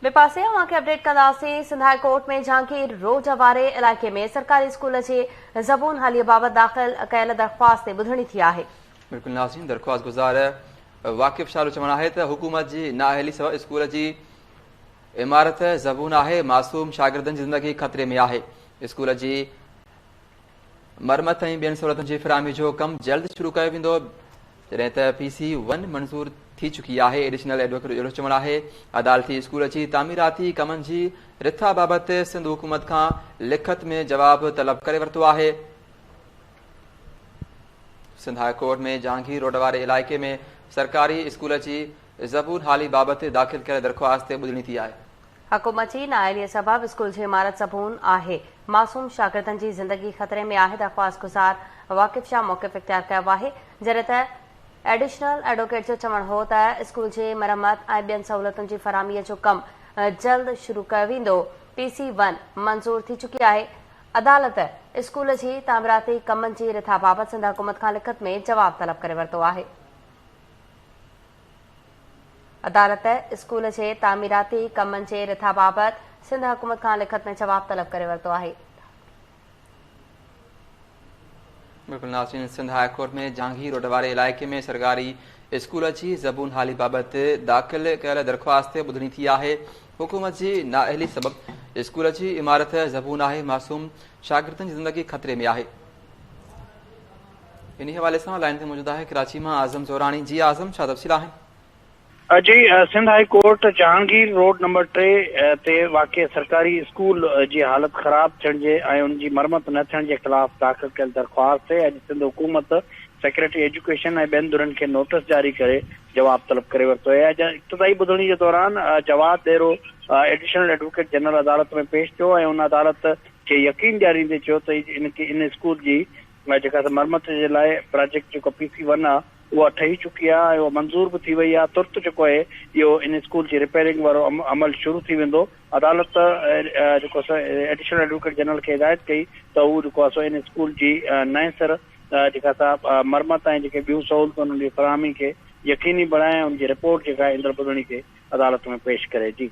ॿिए पासे अवांखे अपडेट कंदासीं। सिंध हाई कोर्ट में जहांगीर रोड वारे इलाइक़े में सरकारी स्कूल जी ज़बून हालीअ बाबति दाख़िल कयल दरख़्वास्त ते ॿुधणी थी आहे। बिल्कुलु नाज़रीन, दरख़्वास्त गुज़ार वाक़िफ़ शाह जो चवणु आहे त हुकूमत जी नाअहली सबबि स्कूल जी इमारत ज़बून आहे, मासूम शागिर्दनि जी ज़िंदगी ख़तरे में आहे। स्कूल जी मरमत ऐं ॿियनि सहूलियतुनि जी फ़राहमी जो कमु जल्द शुरू कयो वेंदो, जॾहिं त PC1 मंज़ूर थी चुकी आहे। एडिशनल एडवोकेट जो चवणु आहे अदालती स्कूल जी तामीराती कमनि जी रिथा बाबति सिंध हुकूमत खां लिखत में जवाब तलब करे वरितो आहे। सिंध हाई कोर्ट में जहांगीर रोड वारे इलाइक़े में सरकारी स्कूल जी ज़बून हाली बाबति दाख़िल कयल दरख़्वास्त ते ॿुधणी थी आहे। हुकूमत जी नाअहलीअ सबबि स्कूल जी इमारत ज़बून आहे, मासूम शागिर्दनि जी ज़िंदगी ख़तरे में आहे। दरख़्वास्त गुज़ार वाक़िफ़ शाह मौक़िफ़ इख्तियार कयो आहे, जॾहिं त एडिशनल एडवोकेट जो चवणु हो त स्कूल जी मरम्मत ऐं ॿियनि सहूलियतुनि जी फ़राहमीअ जो कमु जल्द शुरू कयो वेंदो। PC1 मंज़ूर थी चुकी आहे। अदालत स्कूल जी तामीराती कमनि जी रिथा बाबति सिंध हुकूमत खां लिखत में जवाब तलब करे वरितो आहे। अदालत स्कूल जे तामीराती कमनि जे रिथा बाबति सिंध हुकूमत खां लिखत में जवाब तलब करे वरितो आहे। बिल्कुलु नाज़रीन, सिंध हाई कोर्ट में जहांगीर रोड वारे इलाइक़े में सरकारी स्कूल जी ज़बून हाली बाबति दाख़िल कयल दरख़्वास्त ते ॿुधणी थी आहे। हुकूमत जी नाअहली सबबि स्कूल जी इमारत ज़बून आहे, मासूम शागिर्दनि जी ज़िंदगी ख़तरे में आहे। इन हवाले सां लाइन ते मौजूदु आहे कराची मां आज़म ज़ोरानी। जी आज़म, छा तफ़सील आहिनि? जी, Sindh high court Jahangir road number 3 ते वाक़िअ सरकारी स्कूल जी हालत ख़राब थियण जे ऐं उन जी मरमत न थियण जे ख़िलाफ़ दाख़िल कयल दरख़्वास्त ते अॼु सिंध हुकूमत सेक्रेटरी एजुकेशन ऐं ॿियनि धुरनि खे नोटिस जारी करे जवाब तलब करे वरितो आहे। अॼु इब्तिदाई ॿुधणी जे दौरान जवाब ॾेरो एडिशनल एडवोकेट जनरल अदालत में पेश थियो ऐं उन अदालत खे यकीन ॾियारींदे चयो त इन स्कूल जी जेका मरमत जे लाइ प्रोजेक्ट जेको PC1 आहे उहा ठही चुकी आहे, उहा मंज़ूर बि थी वई आहे। तुर्त जेको आहे इहो इन स्कूल जी रिपेयरिंग वारो अमल शुरू थी वेंदो। अदालत जेको एडिशनल एडवोकेट जनरल खे हिदायत कई त उहो जेको आहे इन स्कूल जी नए सिर जेका मरमत ऐं जेके ॿियूं सहूलियतूं उन्हनि जी फ़राहमी खे यकीनी बणाए उनजी रिपोर्ट जेका ईंदड़ ॿुधणी खे अदालत में पेश करे। जी।